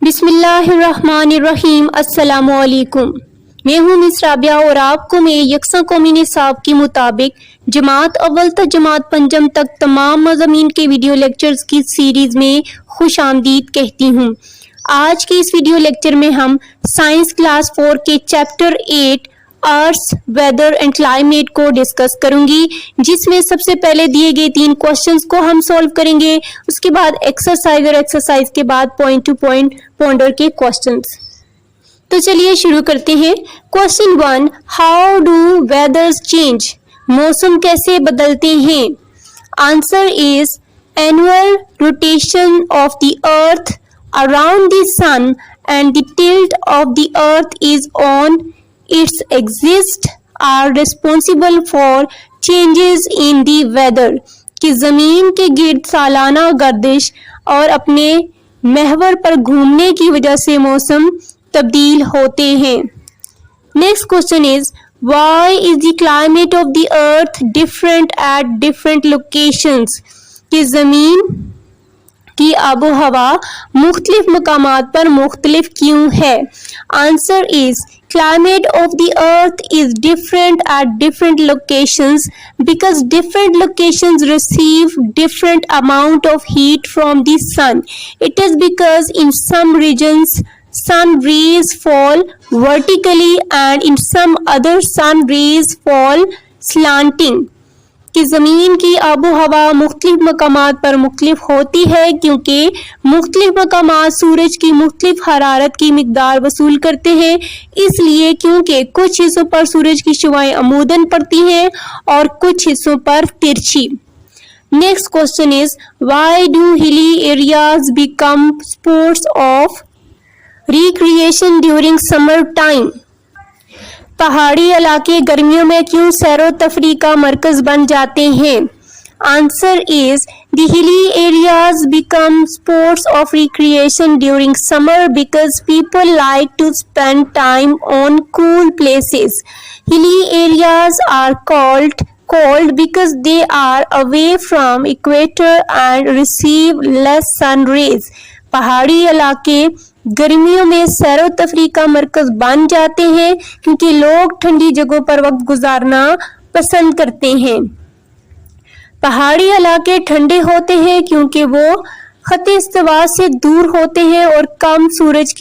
बिस्मिल्लाहिर्रहमानिर्रहीम। अस्सलामुअलैकुम। मैं हूँ मिस राबिया और आपको मैं यकसा कौमी निसाब के मुताबिक जमात अव्वल तक जमात पंजम तक तमाम मज़ामीन के वीडियो लेक्चर्स की सीरीज़ में खुश आमदीद कहती हूँ। आज के इस वीडियो लेक्चर में हम साइंस क्लास 4 के chapter 8 earth weather and climate को डिस्कस करूंगी, जिसमें सबसे पहले दिए गए 3 क्वेश्चंस को हम सॉल्व करेंगे। उसके बाद एक्सरसाइज और एक्सरसाइज के बाद पॉइंट टू पॉइंट पॉन्डर के क्वेश्चंस। तो चलिए शुरू करते हैं। Question 1, how do weathers change? मौसम कैसे बदलते हैं? Answer is annual rotation of the earth around the sun and the tilt of the earth is on its exist are responsible for changes in the weather कि जमीन के गिर्द सालाना गर्दिश और अपने महवर पर घूमने की वजह से मौसम तब्दील होते हैं। Next question is why is the climate of the earth different at different locations कि जमीन की आबो हवा मुख्तलिफ मकामात पर मुख्तलिफ क्यों है? Answer is climate of the earth is different at different locations because different locations receive different amount of heat from the sun. It is because in some regions sun rays fall vertically and in some other sun rays fall slanting. कि ज़मीन की आबो हवा मुख्तलिफ मकामात पर मुख्तलिफ होती है क्योंकि मुख्तलिफ मकामात सूरज की मुख्तलिफ हरारत की मिकदार वसूल करते हैं, इसलिए क्योंकि कुछ हिस्सों पर सूरज की शुआएं अमूदन पड़ती हैं और कुछ हिस्सों पर तिरछी। Next question is why do हिली areas become spots of recreation during summer time? पहाड़ी इलाके गर्मियों में क्यों सैरो तफरी का मरकज बन जाते हैं? Answer is the hilly areas become spots of recreation during summer because people like to spend time on cool places. Hilly areas are called cold because they are away from equator and receive less sun rays. पहाड़ी इलाके गर्मियों में serow तफरी का मरकज बन जाते हैं क्योंकि लोग ठंडी जगहों पर वक्त गुजारना पसंद करते हैं। पहाड़ी इलाके ठंडे होते हैं क्योंकि वो खत्ते इस्तिवा से दूर होते हैं और कम सूरज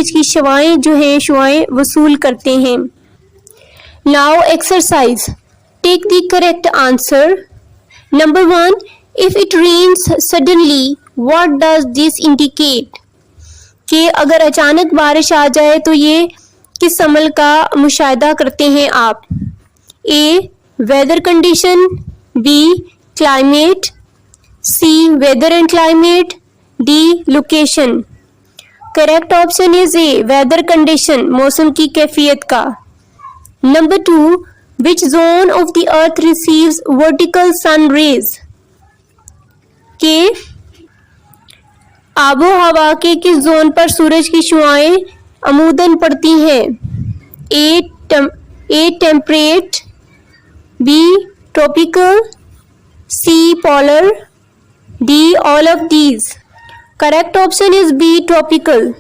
की शुआएं वसूल करते हैं। Now exercise, take the correct answer. Number 1, if it rains suddenly what does this indicate? कि अगर अचानक बारिश आ जाए तो ये किस अमल का मुशाहिदा करते हैं आप? A weather condition, B climate, C weather and climate, D location. Correct option is A weather condition, मौसम की कैफियत का। Number 2, which zone of the earth receives vertical sun rays? के आबो हवा के किस जोन पर सूरज की शुआएं अमूदन पड़ती हैं? A temperate, B tropical, C polar, D all of these. Correct option is B tropical.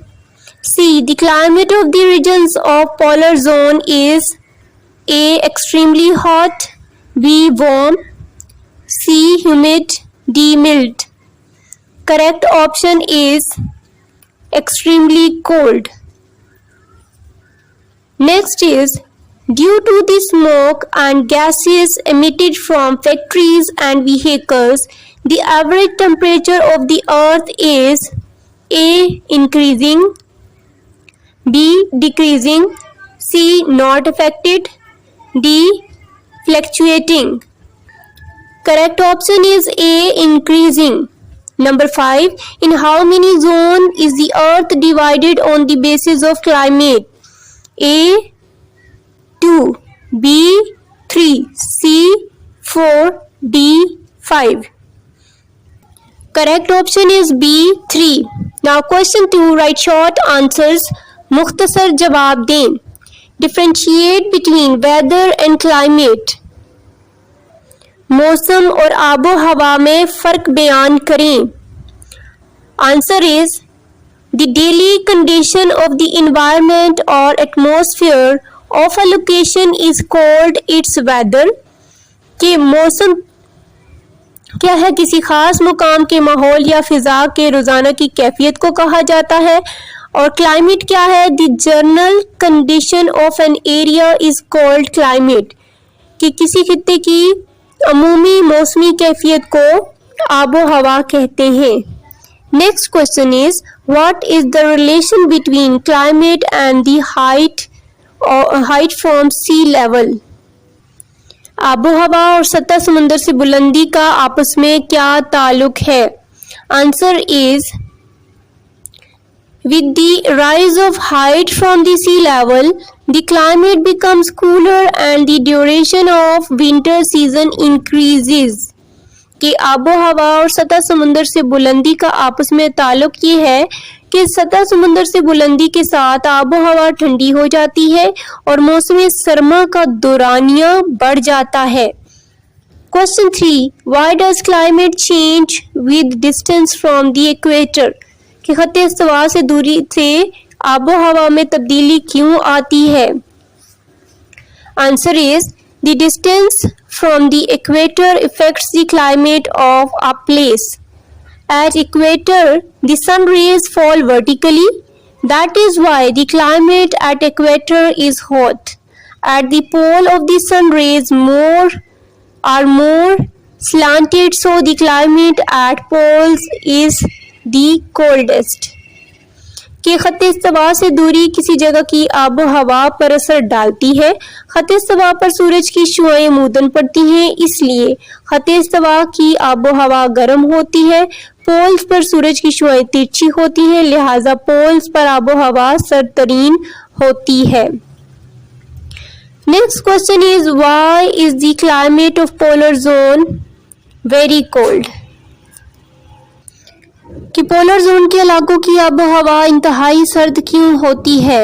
C the climate of the regions of polar zone is A extremely hot, B warm, C humid, D mild. Correct option is extremely cold. Next is due to the smoke and gases emitted from factories and vehicles, the average temperature of the earth is A increasing, B decreasing, C not affected, D fluctuating. Correct option is A increasing. Number 5, in how many zones is the earth divided on the basis of climate? A 2, B 3, C 4, D 5. Correct option is B 3. Now question 2, write short answers. मुख्तसर जवाब दें। Differentiate between weather and climate. मौसम और आबो हवा में फर्क बयान करें। Answer is The daily condition of the environment or atmosphere of a location is called its weather. कि मौसम क्या है, किसी खास मुकाम के माहौल या फिजा के रोजाना की कैफियत को कहा जाता है. और क्लाइमेट क्या है, the general condition of an area is called climate. कि किसी खित्ते की अमूमी मौसमी कैफियत को आबो हवा कहते हैं. Next question is what is the relation between climate and the height from sea level. आबो हवा और सतह समुद्र से बुलंदी का आपस में क्या ताल्लुक है. Answer is with the rise of height from the sea level, the climate becomes cooler and the duration of winter season increases. कि आबो हवा और सतह समुद्र से बुलंदी का आपस में ताल्लुक ये है कि सतह समुद्र से बुलंदी के साथ आबो हवा ठंडी हो जाती है और मौसम सरमा का दौरानिया बढ़ जाता है. Question 3, why does climate change with distance from the equator. कि खत्ते इस्तिवा से दूरी से आबो हवा में तब्दीली क्यों आती है. Answer is the distance from the equator effects the climate of a place. At equator the sun rays fall vertically, that is why the climate at equator is hot. At the pole of the sun rays are more slanted, so the climate at poles is the coldest. कि खत्ते इस्तिवा से दूरी किसी जगह की आबो हवा पर असर डालती है. खत्ते इस्तिवा पर सूरज की शुआएं अमूदन पड़ती हैं, इसलिए खत्ते इस्तिवा की आबो हवा गर्म होती है. पोल्स पर सूरज की शुआएं तिरछी होती हैं, लिहाजा पोल्स पर आबो हवा सरतरीन होती है. Next question is why is the climate of polar zone very cold. कि पोलर जोन के इलाकों की आबो हवा इंतहाई सर्द क्यों होती है.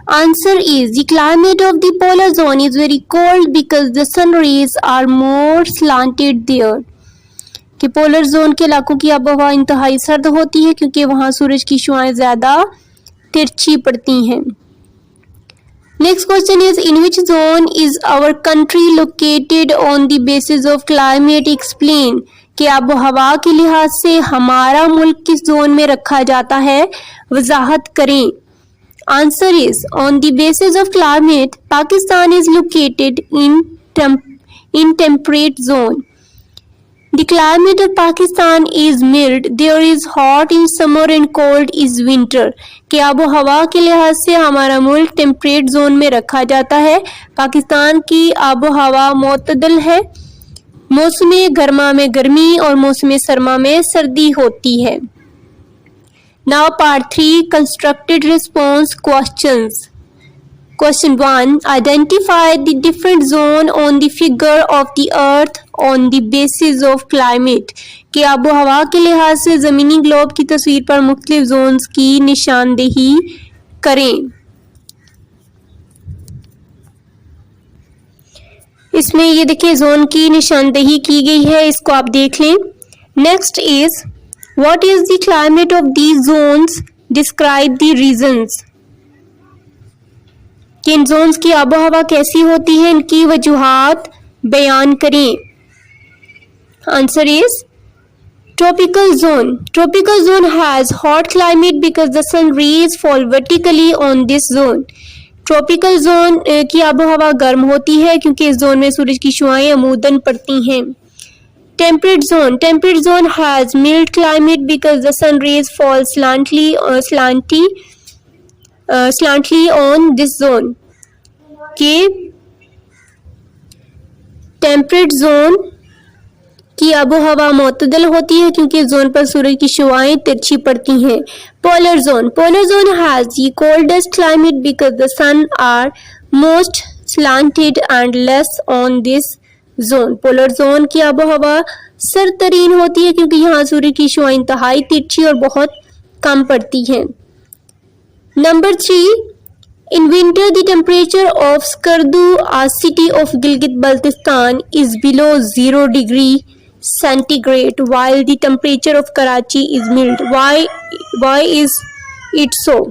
Answer is the climate of the polar zone is very cold because the sun rays are more slanted there. कि पोलर जोन के इलाकों की आबो हवा इंतहाई सर्द होती है क्योंकि वहां सूरज की शुआएं ज्यादा तिरछी पड़ती हैं. Next question is in which zone is our country located on the basis of climate. Explain. कि आबो हवा के लिहाज से हमारा मुल्क किस जोन में रखा जाता है, वजाहत करें. Answer is on the basis of climate Pakistan is located in temperate zone. The climate of Pakistan is mild, there is hot in summer and cold is winter. कि आबो हवा के लिहाज से हमारा मुल्क टेम्परेट जोन में रखा जाता है. पाकिस्तान की आबो हवा मोतदल है, मौसम गर्मा में गर्मी और मौसम सरमा में सर्दी होती है. Now part 3 constructed response questions. Question 1, identify the different zone on the figure of the earth on the basis of climate. कि आबो हवा के लिहाज से जमीनी ग्लोब की तस्वीर पर मुख्तलिफ जोन्स की निशानदेही करें. इसमें ये देखिए जोन की निशानदेही की गई है, इसको आप देख लें. Next is what is the climate of these zones, describe the reasons. कि इन जोन्स की आबो हवा कैसी होती है, इनकी वजूहात बयान करें. Answer is tropical zone. Tropical zone has hot climate because the sun rays fall vertically on this zone. Tropical zone की आबो हवा गर्म होती है क्योंकि इस जोन में सूरज की शुआएं अमूदन पड़ती हैं. Temperate zone. Temperate zone has mild climate because the sun rays fall slantly on this zone. कि टेम्परेट जोन की आबो हवा मोतदल होती है क्योंकि इस जोन पर सूरज की शुआएं तिरछी पड़ती हैं. Polar zone. Polar zone has the coldest climate because the sun are most slanted and less on this zone. Polar zone की आबो हवा सरतरीन होती है क्योंकि यहाँ सूर्य की शुआएं इंतहाई तिरछी और बहुत कम पड़ती हैं. Number 3, in winter the temperature of Skardu, a city of Gilgit-Baltistan, is below 0 degree centigrade while the temperature of Karachi is mild. Why is it's so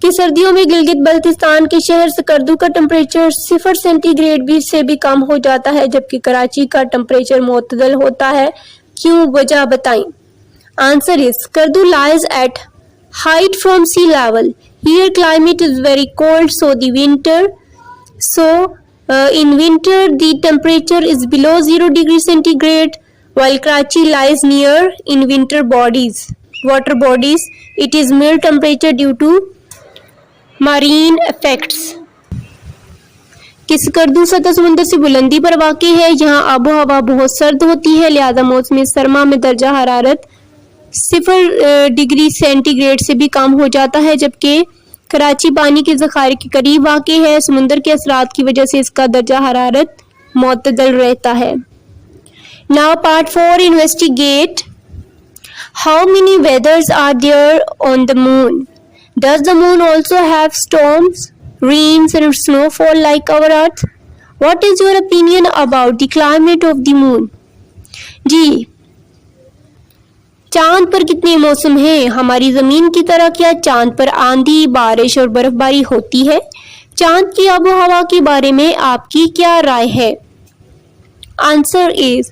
कि सर्दियों में गिलगित बल्तिस्तान के शहर सकर्दू का टेम्परेचर 0 सेंटीग्रेड भी से भी कम हो जाता है, जबकि कराची का टेम्परेचर मुतदल होता है। क्यों, वजह बताएं। Answer is Skardu lies at height from sea level. Here climate is very cold, in winter the temperature is below 0 degree centigrade, while Karachi lies near in water bodies. It is mild temperature due to marine effects. कि सकर्दू सतह समुंदर से बुलंदी पर वाक़ई है। यहाँ आबो हवा बहुत सर्द होती है, लिहाजा मौसम सरमा में दर्जा हरारत 0 डिग्री सेंटीग्रेड से भी कम हो जाता है, जबकि कराची पानी के ज़खायर के करीब वाक़ई है। समुंदर के असरात की वजह से इसका दर्जा हरारत मुतदल रहता है। Now part 4, investigate how many weathers are there on the moon. Does the moon also have storms, rains and snowfall like our earth? What is your opinion about the climate of the moon? जी, चांद पर कितने मौसम हैं? हमारी जमीन की तरह क्या चांद पर आंधी, बारिश और बर्फबारी होती है? चांद की आबो हवा के बारे में आपकी क्या राय है? Answer is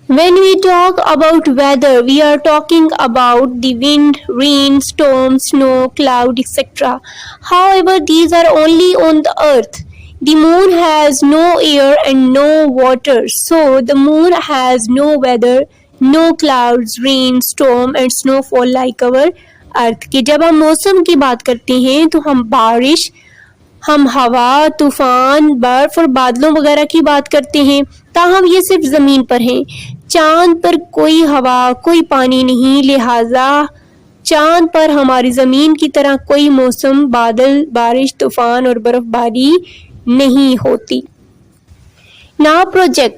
when we talk about weather, we are talking about the wind, rain, storm, snow, cloud, etc. However, these are only on the earth. The moon has no air and no water, so the moon has no weather, no clouds, rain, storm and snowfall like our earth. कि जब हम मौसम की बात करते हैं तो हम बारिश, हम हवा, तूफान, बर्फ और बादलों वगैरह की बात करते हैं, ताहम ये सिर्फ ज़मीन पर हैं। चांद पर कोई हवा, कोई पानी नहीं, लिहाजा चांद पर हमारी ज़मीन की तरह कोई मौसम, बादल, बारिश, तूफान और बर्फबारी नहीं होती। Now project